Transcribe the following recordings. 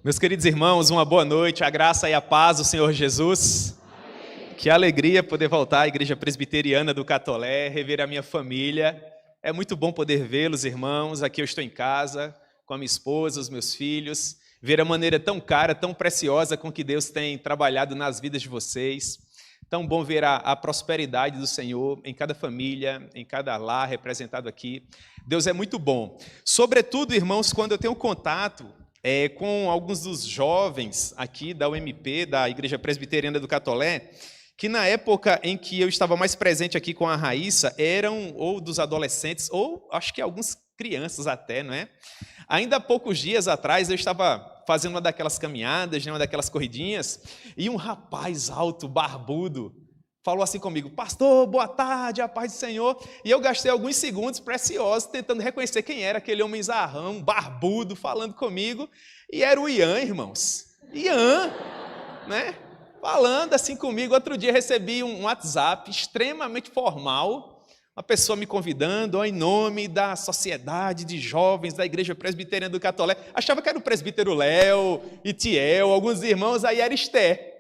Meus queridos irmãos, uma boa noite, a graça e a paz do Senhor Jesus. Amém. Que alegria poder voltar à Igreja Presbiteriana do Catolé, rever a minha família. É muito bom poder vê-los, irmãos. Aqui eu estou em casa, com a minha esposa, os meus filhos, ver a maneira tão cara, tão preciosa com que Deus tem trabalhado nas vidas de vocês. Tão bom ver a prosperidade do Senhor em cada família, em cada lar representado aqui. Deus é muito bom. Sobretudo, irmãos, quando eu tenho contato com alguns dos jovens aqui da UMP, da Igreja Presbiteriana do Catolé, que na época em que eu estava mais presente aqui com a Raíssa, eram ou dos adolescentes, ou acho que algumas crianças até, não é? Ainda há poucos dias atrás eu estava fazendo uma daquelas caminhadas, uma daquelas corridinhas, e um rapaz alto, barbudo, falou assim comigo: pastor, boa tarde, a paz do Senhor. E eu gastei alguns segundos preciosos tentando reconhecer quem era aquele homem zarrão, barbudo, falando comigo. E era o Ian, irmãos. Ian, né? Falando assim comigo. Outro dia recebi um WhatsApp extremamente formal, uma pessoa me convidando em nome da Sociedade de Jovens da Igreja Presbiteriana do Catolé. Achava que era o presbítero Léo, Itiel, alguns irmãos, aí era Esté.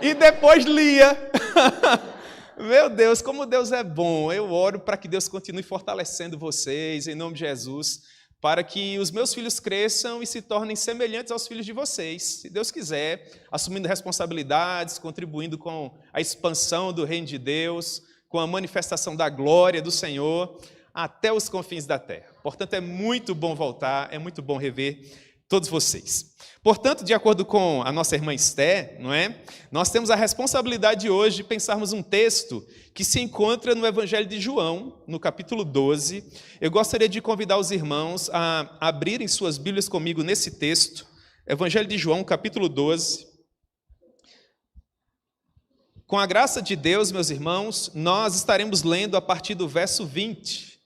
E depois Lia. Meu Deus, como Deus é bom. Eu oro para que Deus continue fortalecendo vocês, em nome de Jesus, para que os meus filhos cresçam e se tornem semelhantes aos filhos de vocês, se Deus quiser, assumindo responsabilidades, contribuindo com a expansão do reino de Deus, com a manifestação da glória do Senhor, até os confins da terra. Portanto, é muito bom voltar, é muito bom rever todos vocês. Portanto, de acordo com a nossa irmã Esté, não é? Nós temos a responsabilidade hoje de pensarmos um texto que se encontra no Evangelho de João, no capítulo 12. Eu gostaria de convidar os irmãos a abrirem suas Bíblias comigo nesse texto, Evangelho de João, capítulo 12. Com a graça de Deus, meus irmãos, nós estaremos lendo a partir do verso 20.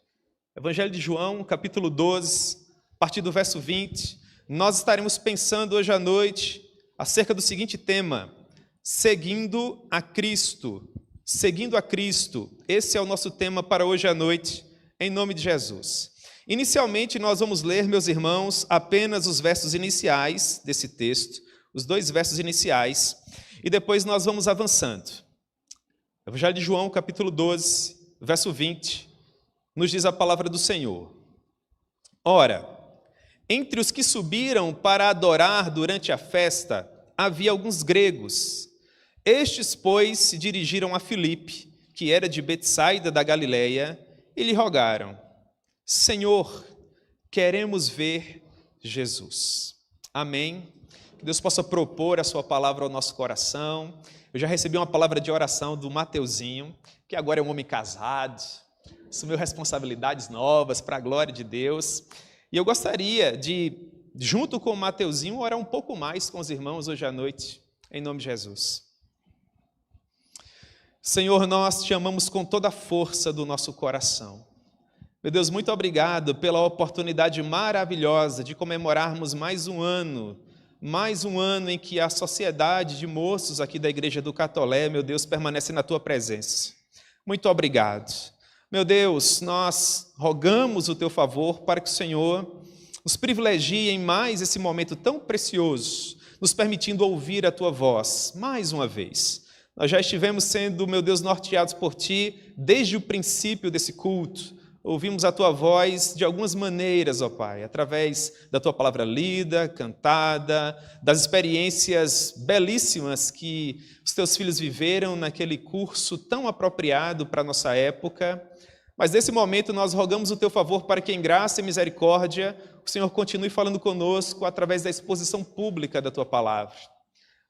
Evangelho de João, capítulo 12, a partir do verso 20. Nós estaremos pensando hoje à noite acerca do seguinte tema: seguindo a Cristo. Seguindo a Cristo. Esse é o nosso tema para hoje à noite, em nome de Jesus. Inicialmente, nós vamos ler, meus irmãos, apenas os versos iniciais desse texto, os 2 versos iniciais, e depois nós vamos avançando. Evangelho de João, capítulo 12, verso 20, nos diz a palavra do Senhor. Ora, entre os que subiram para adorar durante a festa, havia alguns gregos. Estes, pois, se dirigiram a Filipe, que era de Betsaida da Galileia, e lhe rogaram: Senhor, queremos ver Jesus. Amém. Que Deus possa propor a sua palavra ao nosso coração. Eu já recebi uma palavra de oração do Mateuzinho, que agora é um homem casado, assumiu responsabilidades novas para a glória de Deus. E eu gostaria de, junto com o Mateuzinho, orar um pouco mais com os irmãos hoje à noite, em nome de Jesus. Senhor, nós te amamos com toda a força do nosso coração. Meu Deus, muito obrigado pela oportunidade maravilhosa de comemorarmos mais um ano em que a sociedade de moços aqui da Igreja do Catolé, meu Deus, permanece na tua presença. Muito obrigado. Meu Deus, nós rogamos o teu favor para que o Senhor nos privilegie em mais esse momento tão precioso, nos permitindo ouvir a tua voz mais uma vez. Nós já estivemos sendo, meu Deus, norteados por ti desde o princípio desse culto. Ouvimos a tua voz de algumas maneiras, ó Pai, através da tua palavra lida, cantada, das experiências belíssimas que os teus filhos viveram naquele curso tão apropriado para a nossa época. Mas nesse momento nós rogamos o teu favor para que em graça e misericórdia o Senhor continue falando conosco através da exposição pública da tua palavra.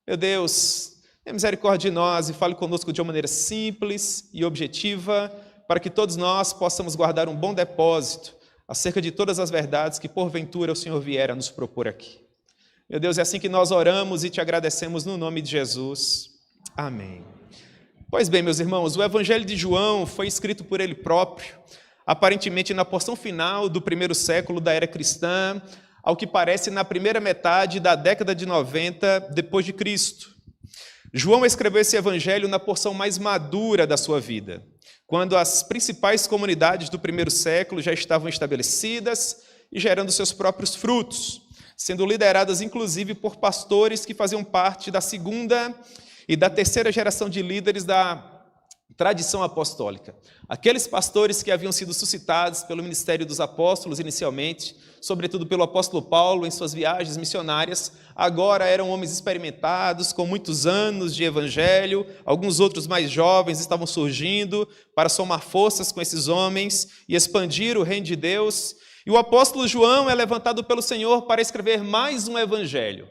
Meu Deus, tenha misericórdia de nós e fale conosco de uma maneira simples e objetiva, para que todos nós possamos guardar um bom depósito acerca de todas as verdades que porventura o Senhor vier a nos propor aqui. Meu Deus, é assim que nós oramos e te agradecemos no nome de Jesus. Amém. Pois bem, meus irmãos, o Evangelho de João foi escrito por ele próprio, aparentemente na porção final do primeiro século da era cristã, ao que parece na primeira metade da década de 90 depois de Cristo. João escreveu esse evangelho na porção mais madura da sua vida, quando as principais comunidades do primeiro século já estavam estabelecidas e gerando seus próprios frutos. sendo lideradas inclusive por pastores que faziam parte da segunda e da terceira geração de líderes da tradição apostólica. Aqueles pastores que haviam sido suscitados pelo ministério dos apóstolos inicialmente, sobretudo pelo apóstolo Paulo em suas viagens missionárias, agora eram homens experimentados, com muitos anos de evangelho, alguns outros mais jovens estavam surgindo para somar forças com esses homens e expandir o reino de Deus. E o apóstolo João é levantado pelo Senhor para escrever mais um evangelho.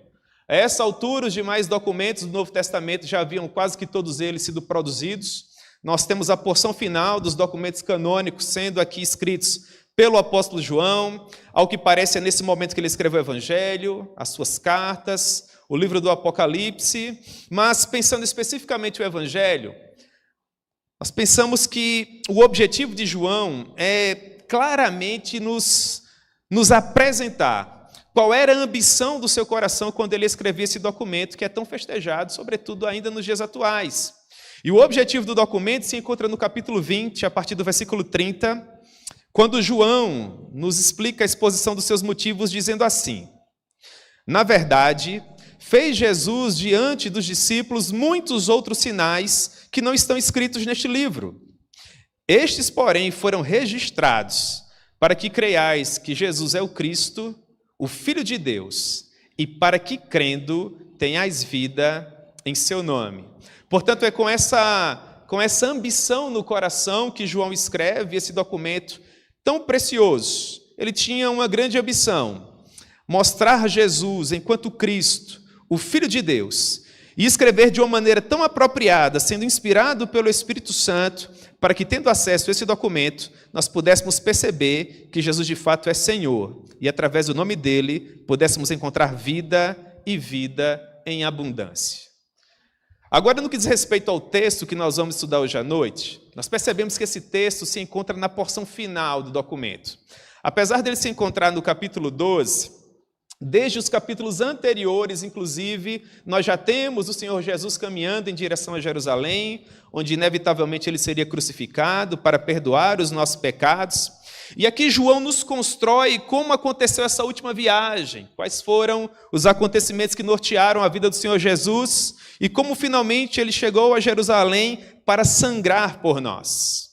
A essa altura, os demais documentos do Novo Testamento já haviam quase que todos eles sido produzidos. Nós temos a porção final dos documentos canônicos sendo aqui escritos pelo apóstolo João. Ao que parece é nesse momento que ele escreveu o Evangelho, as suas cartas, o livro do Apocalipse. Mas pensando especificamente no Evangelho, nós pensamos que o objetivo de João é claramente nos apresentar qual era a ambição do seu coração quando ele escrevia esse documento que é tão festejado, sobretudo ainda nos dias atuais. E o objetivo do documento se encontra no capítulo 20, a partir do versículo 30, quando João nos explica a exposição dos seus motivos, dizendo assim: na verdade, fez Jesus diante dos discípulos muitos outros sinais que não estão escritos neste livro. Estes, porém, foram registrados para que creiais que Jesus é o Cristo, o Filho de Deus, e para que, crendo, tenhais vida em seu nome. Portanto, é com essa ambição no coração que João escreve esse documento tão precioso. Ele tinha uma grande ambição: mostrar Jesus enquanto Cristo, o Filho de Deus, e escrever de uma maneira tão apropriada, sendo inspirado pelo Espírito Santo, para que, tendo acesso a esse documento, nós pudéssemos perceber que Jesus de fato é Senhor, e através do nome dele, pudéssemos encontrar vida e vida em abundância. Agora, no que diz respeito ao texto que nós vamos estudar hoje à noite, nós percebemos que esse texto se encontra na porção final do documento. Apesar dele se encontrar no capítulo 12, desde os capítulos anteriores, inclusive, nós já temos o Senhor Jesus caminhando em direção a Jerusalém, onde inevitavelmente ele seria crucificado para perdoar os nossos pecados. E aqui João nos constrói como aconteceu essa última viagem, quais foram os acontecimentos que nortearam a vida do Senhor Jesus e como finalmente ele chegou a Jerusalém para sangrar por nós.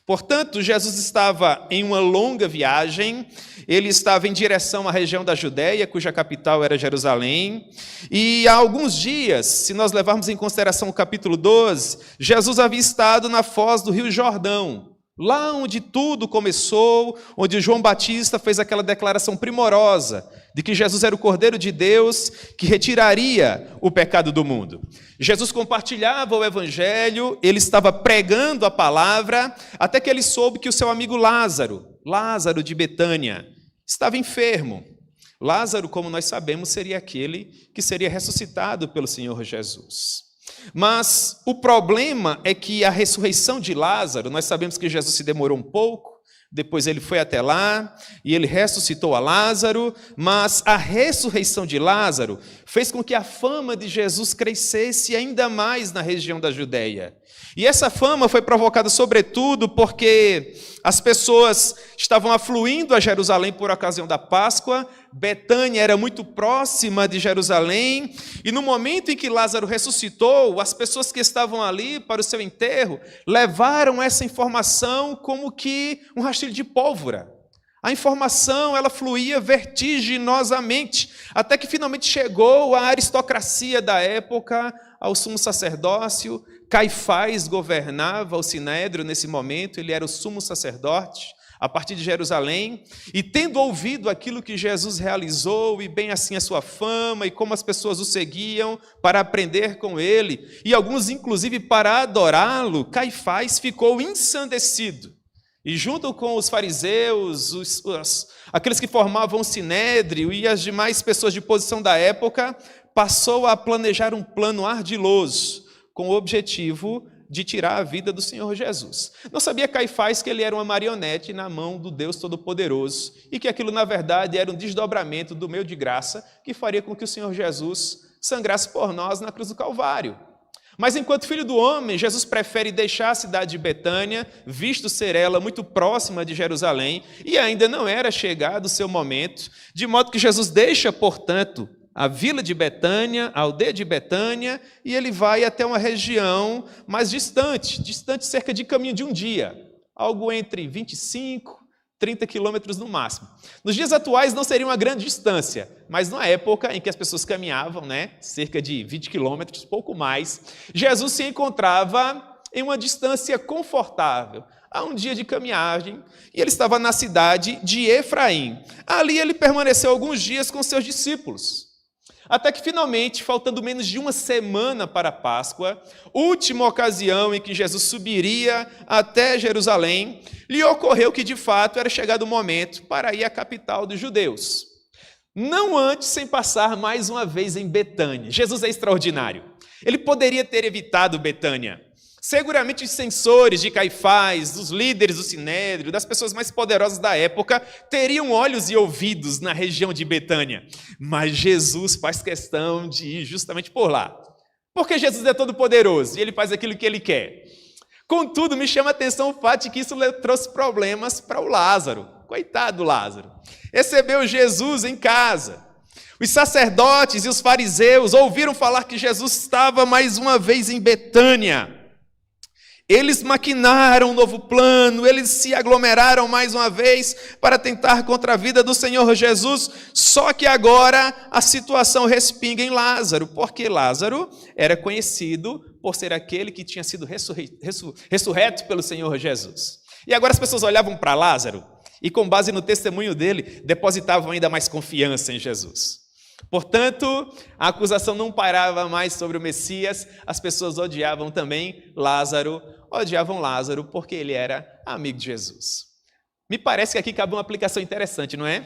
Portanto, Jesus estava em uma longa viagem, ele estava em direção à região da Judéia, cuja capital era Jerusalém, e há alguns dias, se nós levarmos em consideração o capítulo 12, Jesus havia estado na foz do Rio Jordão, lá onde tudo começou, onde João Batista fez aquela declaração primorosa de que Jesus era o Cordeiro de Deus que retiraria o pecado do mundo. Jesus compartilhava o Evangelho, ele estava pregando a palavra, até que ele soube que o seu amigo Lázaro de Betânia, estava enfermo. Lázaro, como nós sabemos, seria aquele que seria ressuscitado pelo Senhor Jesus. Mas o problema é que a ressurreição de Lázaro, nós sabemos que Jesus se demorou um pouco, depois ele foi até lá e ele ressuscitou a Lázaro, mas a ressurreição de Lázaro fez com que a fama de Jesus crescesse ainda mais na região da Judéia. E essa fama foi provocada sobretudo porque as pessoas estavam afluindo a Jerusalém por ocasião da Páscoa. Betânia era muito próxima de Jerusalém, e no momento em que Lázaro ressuscitou, as pessoas que estavam ali para o seu enterro levaram essa informação como que um rastilho de pólvora. A informação, ela fluía vertiginosamente, até que finalmente chegou a aristocracia da época, ao sumo sacerdócio. Caifás governava o Sinédrio nesse momento, ele era o sumo sacerdote, a partir de Jerusalém, e tendo ouvido aquilo que Jesus realizou, e bem assim a sua fama, e como as pessoas o seguiam para aprender com ele, e alguns inclusive para adorá-lo, Caifás ficou ensandecido. E junto com os fariseus, aqueles que formavam o Sinédrio e as demais pessoas de posição da época, passou a planejar um plano ardiloso, com o objetivo de tirar a vida do Senhor Jesus. Não sabia Caifás que ele era uma marionete na mão do Deus Todo-Poderoso e que aquilo, na verdade, era um desdobramento do meio de graça que faria com que o Senhor Jesus sangrasse por nós na cruz do Calvário. Mas enquanto filho do homem, Jesus prefere deixar a cidade de Betânia, visto ser ela muito próxima de Jerusalém, e ainda não era chegado o seu momento, de modo que Jesus deixa, portanto, a vila de Betânia, a aldeia de Betânia, e ele vai até uma região mais distante cerca de caminho de um dia, algo entre 25 30 quilômetros no máximo. Nos dias atuais não seria uma grande distância, mas na época em que as pessoas caminhavam, cerca de 20 quilômetros, pouco mais, Jesus se encontrava em uma distância confortável, a um dia de caminhagem, e ele estava na cidade de Efraim. Ali ele permaneceu alguns dias com seus discípulos. Até que finalmente, faltando menos de uma semana para a Páscoa, última ocasião em que Jesus subiria até Jerusalém, lhe ocorreu que de fato era chegado o momento para ir à capital dos judeus. Não antes sem passar mais uma vez em Betânia. Jesus é extraordinário. Ele poderia ter evitado Betânia. Seguramente os censores de Caifás, dos líderes do Sinédrio, das pessoas mais poderosas da época, teriam olhos e ouvidos na região de Betânia. Mas Jesus faz questão de ir justamente por lá. Porque Jesus é todo poderoso e ele faz aquilo que ele quer. Contudo, me chama a atenção o fato de que isso trouxe problemas para o Lázaro. Coitado do Lázaro. Recebeu Jesus em casa. Os sacerdotes e os fariseus ouviram falar que Jesus estava mais uma vez em Betânia. Eles maquinaram um novo plano, eles se aglomeraram mais uma vez para tentar contra a vida do Senhor Jesus, só que agora a situação respinga em Lázaro, porque Lázaro era conhecido por ser aquele que tinha sido ressurreto pelo Senhor Jesus. E agora as pessoas olhavam para Lázaro e, com base no testemunho dele, depositavam ainda mais confiança em Jesus. Portanto, a acusação não parava mais sobre o Messias, as pessoas odiavam Lázaro porque ele era amigo de Jesus. Me parece que aqui cabe uma aplicação interessante, não é?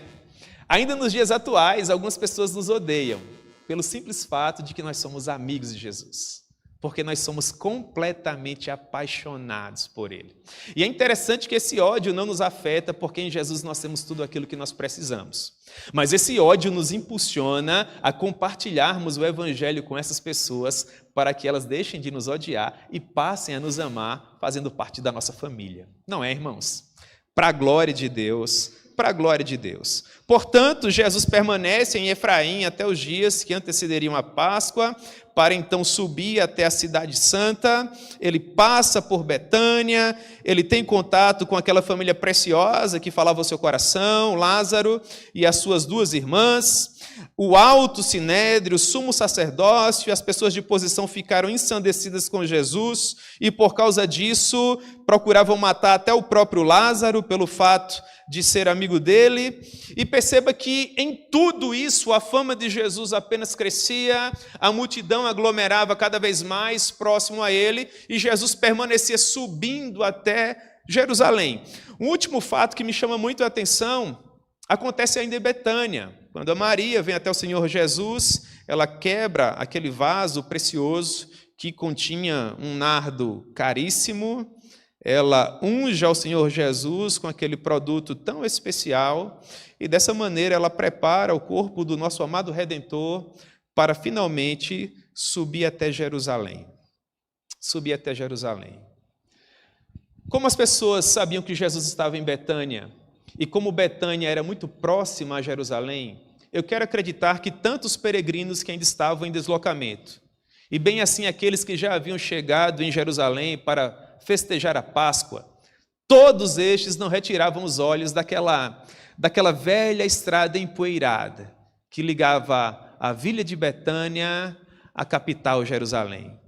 Ainda nos dias atuais, algumas pessoas nos odeiam pelo simples fato de que nós somos amigos de Jesus, porque nós somos completamente apaixonados por Ele. E é interessante que esse ódio não nos afeta, porque em Jesus nós temos tudo aquilo que nós precisamos. Mas esse ódio nos impulsiona a compartilharmos o Evangelho com essas pessoas para que elas deixem de nos odiar e passem a nos amar, fazendo parte da nossa família. Não é, irmãos? Para a glória de Deus, para a glória de Deus. Portanto, Jesus permanece em Efraim até os dias que antecederiam a Páscoa, para então subir até a cidade santa. Ele passa por Betânia, ele tem contato com aquela família preciosa que falava ao seu coração, Lázaro e as suas duas irmãs. O alto sinédrio, o sumo sacerdócio e as pessoas de posição ficaram ensandecidas com Jesus e, por causa disso, procuravam matar até o próprio Lázaro pelo fato de ser amigo dele. E perceba que em tudo isso a fama de Jesus apenas crescia, a multidão aglomerava cada vez mais próximo a ele e Jesus permanecia subindo até Jerusalém. Um último fato que me chama muito a atenção acontece ainda em Betânia. Quando a Maria vem até o Senhor Jesus, ela quebra aquele vaso precioso que continha um nardo caríssimo, ela unge ao Senhor Jesus com aquele produto tão especial e dessa maneira ela prepara o corpo do nosso amado Redentor para finalmente subir até Jerusalém. Subir até Jerusalém. Como as pessoas sabiam que Jesus estava em Betânia e como Betânia era muito próxima a Jerusalém, eu quero acreditar que tantos peregrinos que ainda estavam em deslocamento, e bem assim aqueles que já haviam chegado em Jerusalém para festejar a Páscoa, todos estes não retiravam os olhos daquela velha estrada empoeirada que ligava a vila de Betânia à capital Jerusalém.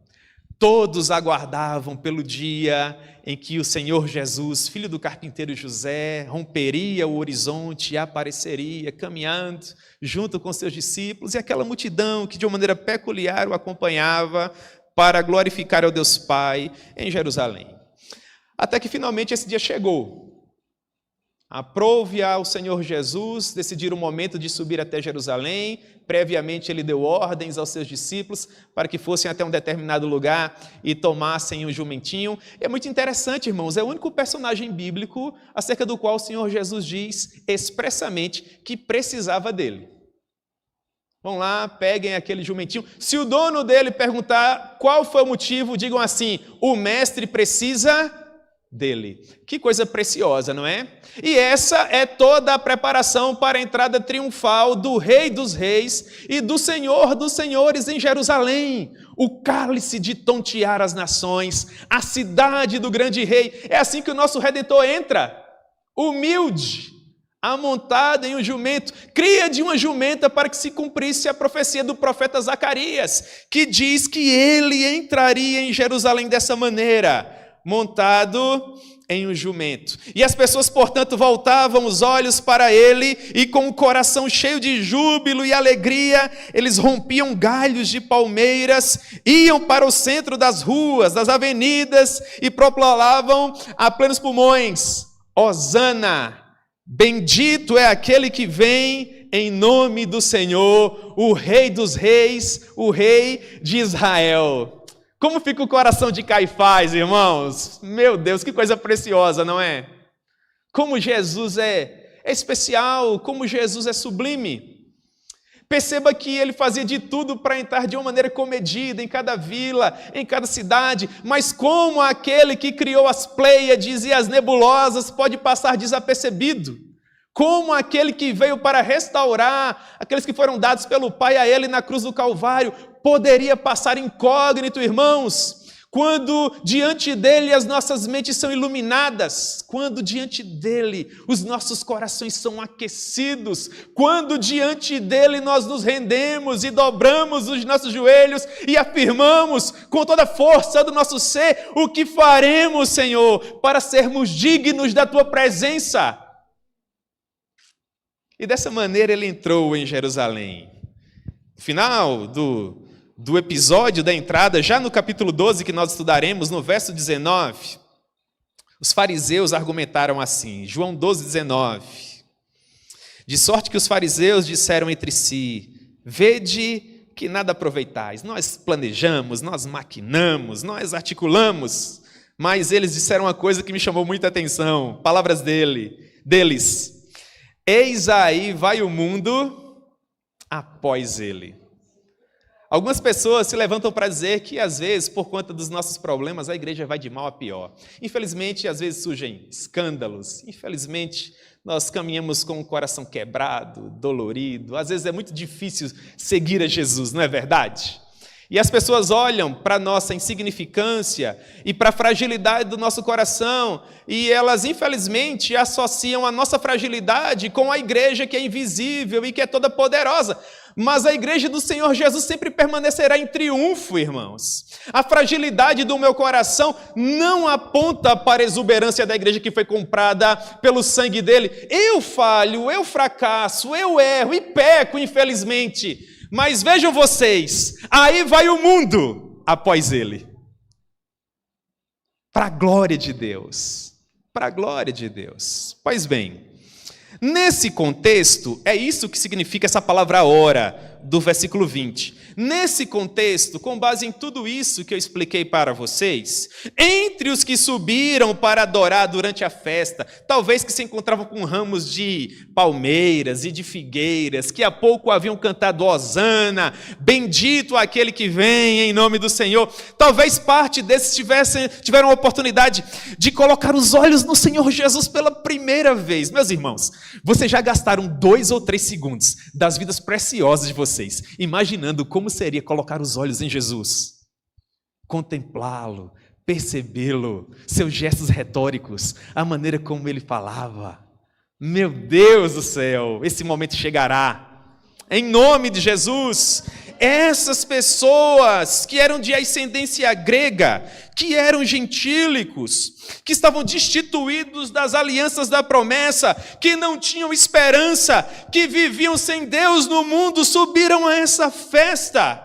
Todos aguardavam pelo dia em que o Senhor Jesus, filho do carpinteiro José, romperia o horizonte e apareceria caminhando junto com seus discípulos e aquela multidão que de uma maneira peculiar o acompanhava para glorificar ao Deus Pai em Jerusalém. Até que finalmente esse dia chegou. Aprove ao Senhor Jesus decidir o momento de subir até Jerusalém. Previamente ele deu ordens aos seus discípulos para que fossem até um determinado lugar e tomassem um jumentinho. É muito interessante, irmãos, é o único personagem bíblico acerca do qual o Senhor Jesus diz expressamente que precisava dele. Vão lá, peguem aquele jumentinho. Se o dono dele perguntar qual foi o motivo, digam assim: o mestre precisa dele. Que coisa preciosa, não é? E essa é toda a preparação para a entrada triunfal do Rei dos Reis e do Senhor dos Senhores em Jerusalém. O cálice de tontear as nações, a cidade do grande rei. É assim que o nosso Redentor entra, humilde, amontado em um jumento, cria de uma jumenta para que se cumprisse a profecia do profeta Zacarias, que diz que ele entraria em Jerusalém dessa maneira, montado em um jumento. E as pessoas, portanto, voltavam os olhos para ele e com o coração cheio de júbilo e alegria, eles rompiam galhos de palmeiras, iam para o centro das ruas, das avenidas e proclamavam a plenos pulmões: Hosana! Bendito é aquele que vem em nome do Senhor, o Rei dos Reis, o Rei de Israel. Como fica o coração de Caifás, irmãos? Meu Deus, que coisa preciosa, não é? Como Jesus é especial, como Jesus é sublime. Perceba que ele fazia de tudo para entrar de uma maneira comedida em cada vila, em cada cidade, mas como aquele que criou as Pleiades e as nebulosas pode passar desapercebido? Como aquele que veio para restaurar aqueles que foram dados pelo Pai a ele na cruz do Calvário poderia passar incógnito, irmãos? Quando diante dele as nossas mentes são iluminadas, quando diante dele os nossos corações são aquecidos, quando diante dele nós nos rendemos e dobramos os nossos joelhos e afirmamos com toda a força do nosso ser: o que faremos, Senhor, para sermos dignos da tua presença? E dessa maneira ele entrou em Jerusalém. No final do episódio da entrada, já no capítulo 12 que nós estudaremos, no verso 19, os fariseus argumentaram assim, João 12, 19. De sorte que os fariseus disseram entre si: vede que nada aproveitais, nós planejamos, nós maquinamos, nós articulamos, mas eles disseram uma coisa que me chamou muita atenção, palavras deles: eis aí vai o mundo após ele. Algumas pessoas se levantam para dizer que, às vezes, por conta dos nossos problemas, a igreja vai de mal a pior. Infelizmente, às vezes surgem escândalos. Infelizmente, nós caminhamos com o coração quebrado, dolorido. Às vezes é muito difícil seguir a Jesus, não é verdade? E as pessoas olham para a nossa insignificância e para a fragilidade do nosso coração e elas, infelizmente, associam a nossa fragilidade com a igreja que é invisível e que é toda poderosa. Mas a igreja do Senhor Jesus sempre permanecerá em triunfo, irmãos. A fragilidade do meu coração não aponta para a exuberância da igreja que foi comprada pelo sangue dele. Eu falho, eu fracasso, eu erro e peco, infelizmente. Mas vejam vocês, aí vai o mundo após ele. Para a glória de Deus. Para a glória de Deus. Pois bem, nesse contexto, é isso que significa essa palavra hora, do versículo 20. Nesse contexto, com base em tudo isso que eu expliquei para vocês, entre os que subiram para adorar durante a festa, talvez que se encontravam com ramos de palmeiras e de figueiras, que há pouco haviam cantado Hosana, bendito aquele que vem em nome do Senhor, talvez parte desses tiveram a oportunidade de colocar os olhos no Senhor Jesus pela primeira vez. Meus irmãos, vocês já gastaram 2 ou 3 segundos das vidas preciosas de vocês, imaginando como seria colocar os olhos em Jesus, contemplá-lo, percebê-lo, seus gestos retóricos, a maneira como ele falava. Meu Deus do céu, esse momento chegará, em nome de Jesus. Essas pessoas que eram de ascendência grega, que eram gentílicos, que estavam destituídos das alianças da promessa, que não tinham esperança, que viviam sem Deus no mundo, subiram a essa festa,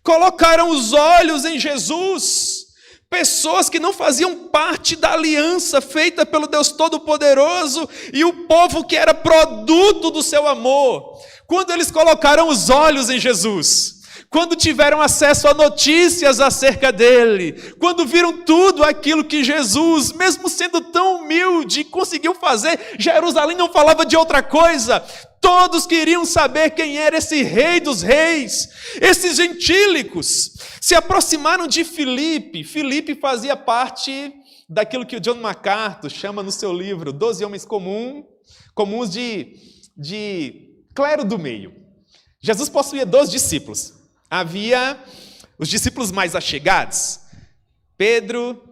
colocaram os olhos em Jesus. Pessoas que não faziam parte da aliança feita pelo Deus Todo-Poderoso e o povo que era produto do seu amor. Quando eles colocaram os olhos em Jesus, quando tiveram acesso a notícias acerca dele, quando viram tudo aquilo que Jesus, mesmo sendo tão humilde, conseguiu fazer, Jerusalém não falava de outra coisa. Todos queriam saber quem era esse rei dos reis. Esses gentílicos se aproximaram de Filipe. Filipe fazia parte daquilo que o John MacArthur chama no seu livro 12 homens comuns de clero do meio. Jesus possuía 12 discípulos. Havia os discípulos mais achegados, Pedro,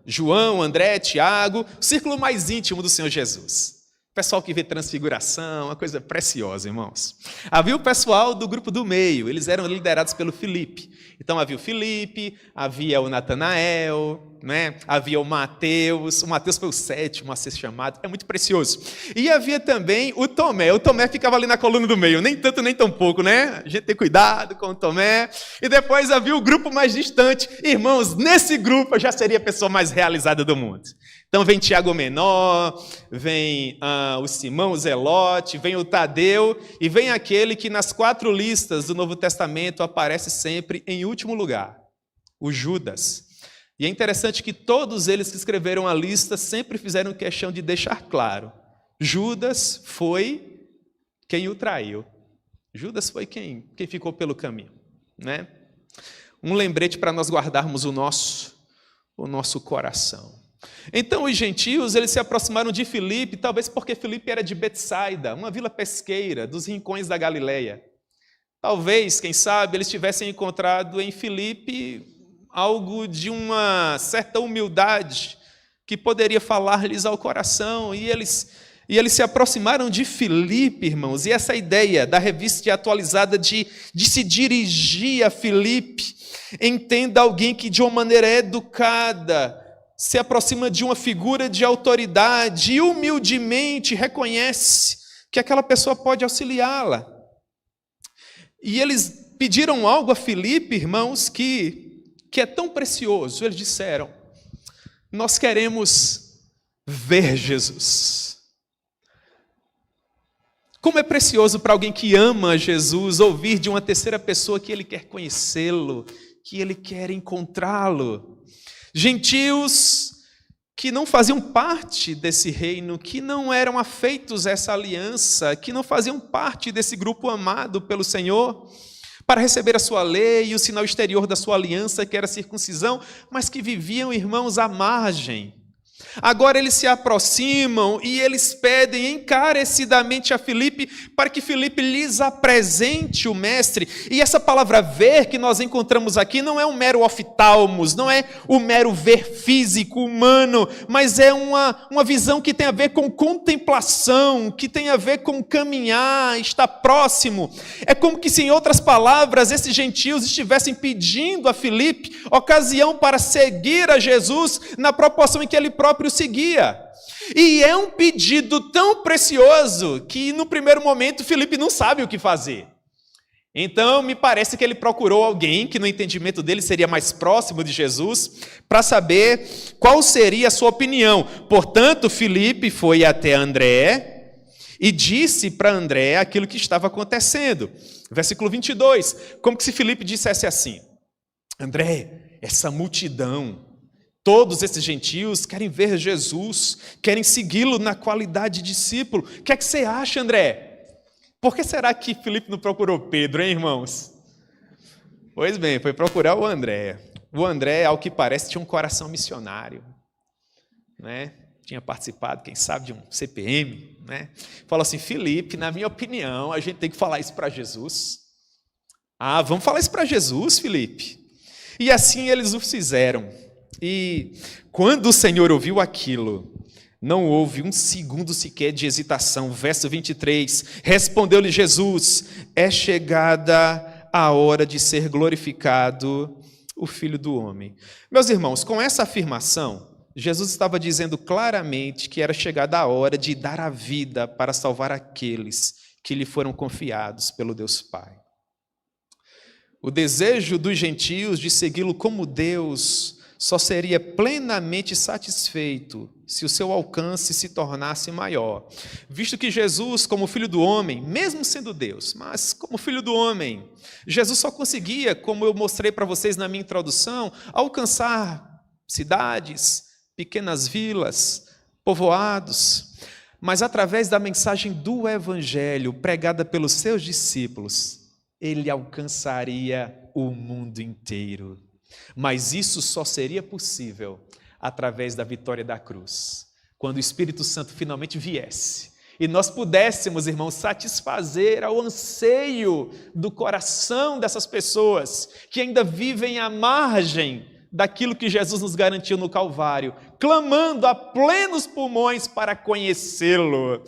João, André, Tiago, o círculo mais íntimo do Senhor Jesus. Pessoal que vê transfiguração, uma coisa preciosa, irmãos. Havia o pessoal do grupo do meio, eles eram liderados pelo Filipe. Então havia o Filipe, havia o Natanael, né? Havia o Mateus foi o sétimo a ser chamado, é muito precioso. E havia também o Tomé ficava ali na coluna do meio, nem tanto nem tão pouco, né? A gente tem cuidado com o Tomé. E depois havia o grupo mais distante. Irmãos, nesse grupo eu já seria a pessoa mais realizada do mundo. Então vem Tiago Menor, vem o Simão, o Zelote, vem o Tadeu e vem aquele que nas 4 listas do Novo Testamento aparece sempre em último lugar, o Judas. E é interessante que todos eles que escreveram a lista sempre fizeram questão de deixar claro, Judas foi quem o traiu. Judas foi quem ficou pelo caminho, né? Um lembrete para nós guardarmos o nosso coração. Então os gentios, eles se aproximaram de Filipe, talvez porque Filipe era de Betsaida, uma vila pesqueira dos rincões da Galileia. Talvez, quem sabe, eles tivessem encontrado em Filipe algo de uma certa humildade que poderia falar-lhes ao coração, e eles se aproximaram de Filipe, irmãos, e essa ideia da revista atualizada de se dirigir a Filipe, entenda alguém que de uma maneira educada se aproxima de uma figura de autoridade e humildemente reconhece que aquela pessoa pode auxiliá-la. E eles pediram algo a Filipe, irmãos, que é tão precioso. Eles disseram: nós queremos ver Jesus. Como é precioso para alguém que ama Jesus ouvir de uma terceira pessoa que ele quer conhecê-lo, que ele quer encontrá-lo. Gentios que não faziam parte desse reino, que não eram afeitos a essa aliança, que não faziam parte desse grupo amado pelo Senhor, para receber a sua lei e o sinal exterior da sua aliança, que era a circuncisão, mas que viviam, irmãos, à margem. Agora eles se aproximam e eles pedem encarecidamente a Filipe para que Filipe lhes apresente o mestre. E essa palavra ver que nós encontramos aqui não é um mero oftalmos, não é um mero ver físico, humano, mas é uma visão que tem a ver com contemplação, que tem a ver com caminhar, estar próximo. É como que se, em outras palavras, esses gentios estivessem pedindo a Filipe ocasião para seguir a Jesus na proporção em que ele próprio seguia. E é um pedido tão precioso que no primeiro momento Filipe não sabe o que fazer. Então me parece que ele procurou alguém que no entendimento dele seria mais próximo de Jesus para saber qual seria a sua opinião. Portanto, Filipe foi até André e disse para André aquilo que estava acontecendo. Versículo 22, como que se Filipe dissesse assim: André, essa multidão, todos esses gentios querem ver Jesus, querem segui-lo na qualidade de discípulo. O que é que você acha, André? Por que será que Filipe não procurou Pedro, hein, irmãos? Pois bem, foi procurar o André. O André, ao que parece, tinha um coração missionário, né? Tinha participado, quem sabe, de um CPM, né? Falou assim: Filipe, na minha opinião, a gente tem que falar isso para Jesus. Ah, vamos falar isso para Jesus, Filipe. E assim eles o fizeram. E quando o Senhor ouviu aquilo, não houve um segundo sequer de hesitação. Verso 23, respondeu-lhe Jesus: é chegada a hora de ser glorificado o Filho do Homem. Meus irmãos, com essa afirmação, Jesus estava dizendo claramente que era chegada a hora de dar a vida para salvar aqueles que lhe foram confiados pelo Deus Pai. O desejo dos gentios de segui-lo como Deus só seria plenamente satisfeito se o seu alcance se tornasse maior, visto que Jesus, como filho do homem, mesmo sendo Deus, mas como filho do homem, Jesus só conseguia, como eu mostrei para vocês na minha introdução, alcançar cidades, pequenas vilas, povoados, mas através da mensagem do Evangelho pregada pelos seus discípulos, ele alcançaria o mundo inteiro. Mas isso só seria possível através da vitória da cruz, quando o Espírito Santo finalmente viesse e nós pudéssemos, irmãos, satisfazer ao anseio do coração dessas pessoas que ainda vivem à margem daquilo que Jesus nos garantiu no Calvário, clamando a plenos pulmões para conhecê-lo.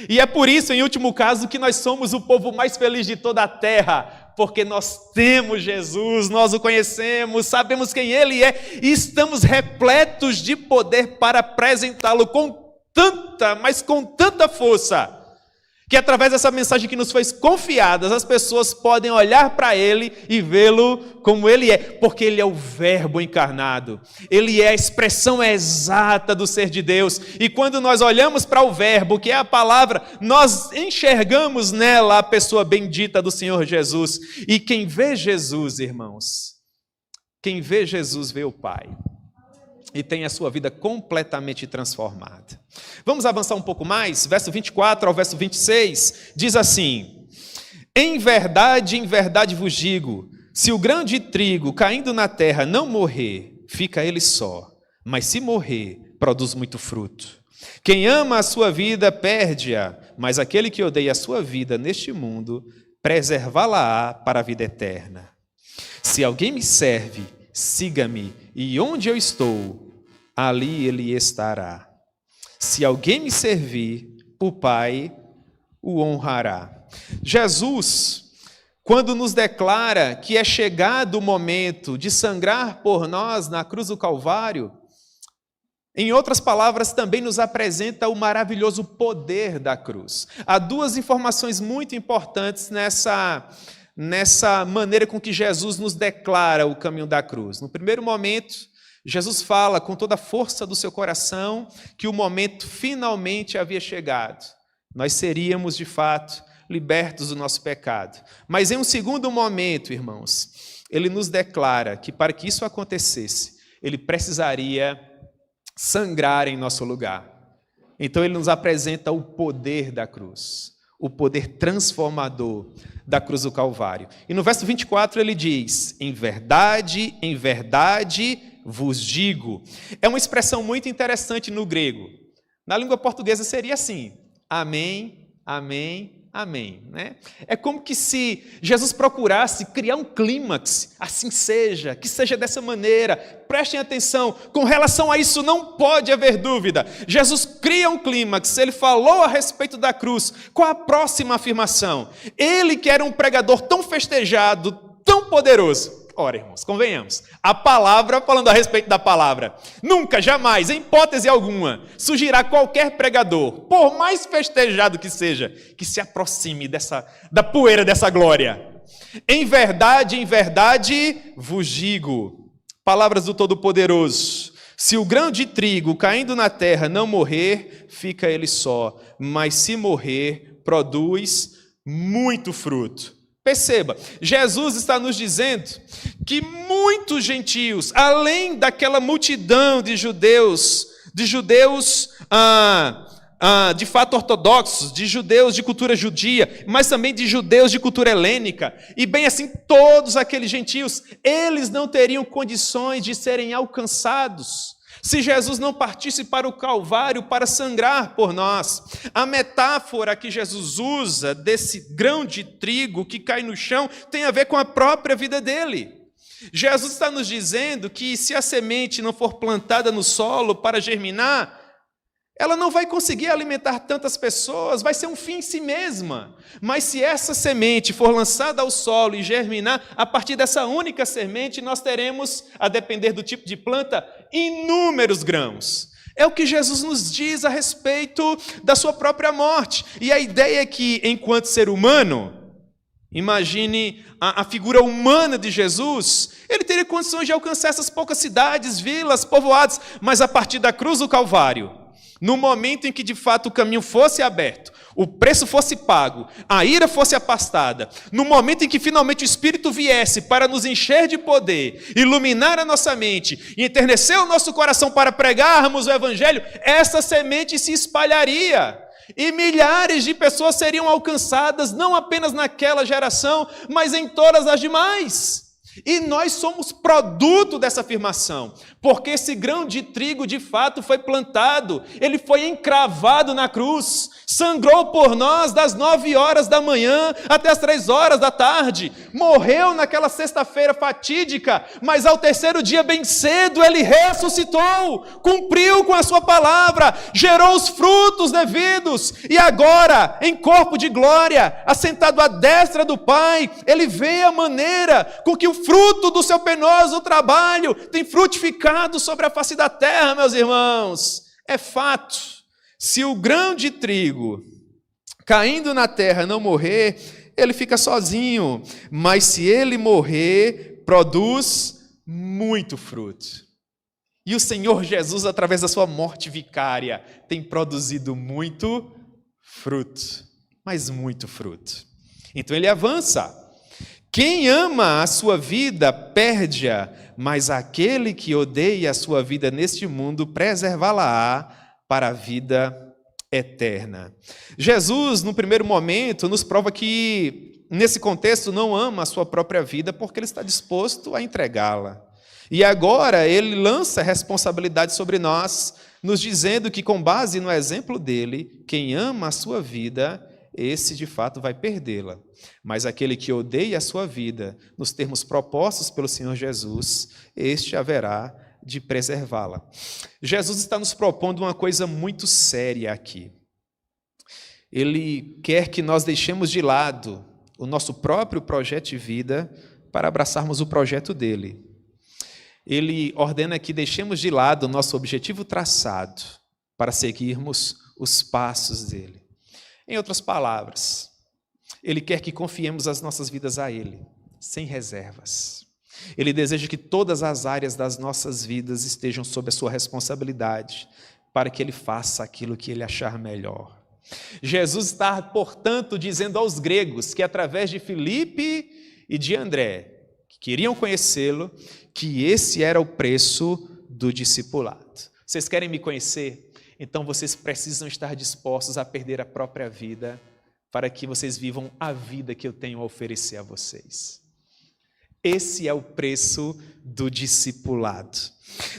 E é por isso, em último caso, que nós somos o povo mais feliz de toda a terra, porque nós temos Jesus, nós o conhecemos, sabemos quem Ele é e estamos repletos de poder para apresentá-lo com tanta, mas com tanta força, que através dessa mensagem que nos foi confiada, as pessoas podem olhar para Ele e vê-lo como Ele é, porque Ele é o Verbo encarnado, Ele é a expressão exata do ser de Deus, e quando nós olhamos para o Verbo, que é a palavra, nós enxergamos nela a pessoa bendita do Senhor Jesus, e quem vê Jesus, irmãos, quem vê Jesus vê o Pai, e tem a sua vida completamente transformada. Vamos avançar um pouco mais? Verso 24 ao verso 26, diz assim: em verdade vos digo, se o grão de trigo caindo na terra não morrer, fica ele só, mas se morrer, produz muito fruto. Quem ama a sua vida, perde-a, mas aquele que odeia a sua vida neste mundo, preservá-la-á para a vida eterna. Se alguém me serve, siga-me, e onde eu estou, ali ele estará. Se alguém me servir, o Pai o honrará. Jesus, quando nos declara que é chegado o momento de sangrar por nós na cruz do Calvário, em outras palavras, também nos apresenta o maravilhoso poder da cruz. Há duas informações muito importantes nessa maneira com que Jesus nos declara o caminho da cruz. No primeiro momento, Jesus fala com toda a força do seu coração que o momento finalmente havia chegado. Nós seríamos, de fato, libertos do nosso pecado. Mas em um segundo momento, irmãos, ele nos declara que para que isso acontecesse, ele precisaria sangrar em nosso lugar. Então ele nos apresenta o poder da cruz, o poder transformador da cruz do Calvário. E no verso 24 ele diz: em verdade vos digo. É uma expressão muito interessante no grego. Na língua portuguesa seria assim: amém, amém, amém. Né? É como que se Jesus procurasse criar um clímax, assim seja, que seja dessa maneira. Prestem atenção, com relação a isso não pode haver dúvida. Jesus cria um clímax, ele falou a respeito da cruz. Qual a próxima afirmação? Ele que era um pregador tão festejado, tão poderoso. Ora, irmãos, convenhamos, a palavra, falando a respeito da palavra, nunca, jamais, em hipótese alguma, surgirá qualquer pregador, por mais festejado que seja, que se aproxime da poeira dessa glória. Em verdade vos digo, palavras do Todo-Poderoso, se o grão de trigo caindo na terra não morrer, fica ele só, mas se morrer, produz muito fruto. Perceba, Jesus está nos dizendo que muitos gentios, além daquela multidão de judeus de fato ortodoxos, de judeus de cultura judia, mas também de judeus de cultura helênica, e bem assim todos aqueles gentios, eles não teriam condições de serem alcançados se Jesus não partisse para o Calvário para sangrar por nós. A metáfora que Jesus usa desse grão de trigo que cai no chão tem a ver com a própria vida dele. Jesus está nos dizendo que se a semente não for plantada no solo para germinar, ela não vai conseguir alimentar tantas pessoas, vai ser um fim em si mesma. Mas se essa semente for lançada ao solo e germinar, a partir dessa única semente, nós teremos, a depender do tipo de planta, inúmeros grãos. É o que Jesus nos diz a respeito da sua própria morte. E a ideia é que, enquanto ser humano, Imagine a figura humana de Jesus. Ele teria condições de alcançar essas poucas cidades, vilas, povoados, mas a partir da cruz do Calvário, no momento em que de fato o caminho fosse aberto, o preço fosse pago, a ira fosse afastada, no momento em que finalmente o Espírito viesse para nos encher de poder, iluminar a nossa mente e enternecer o nosso coração para pregarmos o Evangelho, essa semente se espalharia. E milhares de pessoas seriam alcançadas, não apenas naquela geração, mas em todas as demais. E nós somos produto dessa afirmação, porque esse grão de trigo de fato foi plantado, ele foi encravado na cruz, sangrou por nós das 9 horas da manhã até as 3 horas da tarde, morreu naquela sexta-feira fatídica, mas ao terceiro dia bem cedo ele ressuscitou, cumpriu com a sua palavra, gerou os frutos devidos, e agora, em corpo de glória, assentado à destra do Pai, ele vê a maneira com que o fruto do seu penoso trabalho tem frutificado sobre a face da terra, meus irmãos. É fato, se o grão de trigo caindo na terra não morrer, ele fica sozinho, mas se ele morrer, produz muito fruto. E o Senhor Jesus, através da sua morte vicária, tem produzido muito fruto, mas muito fruto. Então ele avança. Quem ama a sua vida, perde-a, mas aquele que odeia a sua vida neste mundo, preservá-la-á para a vida eterna. Jesus, no primeiro momento, nos prova que, nesse contexto, não ama a sua própria vida, porque ele está disposto a entregá-la. E agora, ele lança a responsabilidade sobre nós, nos dizendo que, com base no exemplo dele, quem ama a sua vida, esse de fato vai perdê-la. Mas aquele que odeia a sua vida, nos termos propostos pelo Senhor Jesus, este haverá de preservá-la. Jesus está nos propondo uma coisa muito séria aqui. Ele quer que nós deixemos de lado o nosso próprio projeto de vida para abraçarmos o projeto dele. Ele ordena que deixemos de lado o nosso objetivo traçado para seguirmos os passos dele. Em outras palavras, ele quer que confiemos as nossas vidas a ele, sem reservas. Ele deseja que todas as áreas das nossas vidas estejam sob a sua responsabilidade, para que ele faça aquilo que ele achar melhor. Jesus está, portanto, dizendo aos gregos que, através de Filipe e de André, que queriam conhecê-lo, que esse era o preço do discipulado. Vocês querem me conhecer? Então vocês precisam estar dispostos a perder a própria vida para que vocês vivam a vida que eu tenho a oferecer a vocês. Esse é o preço do discipulado.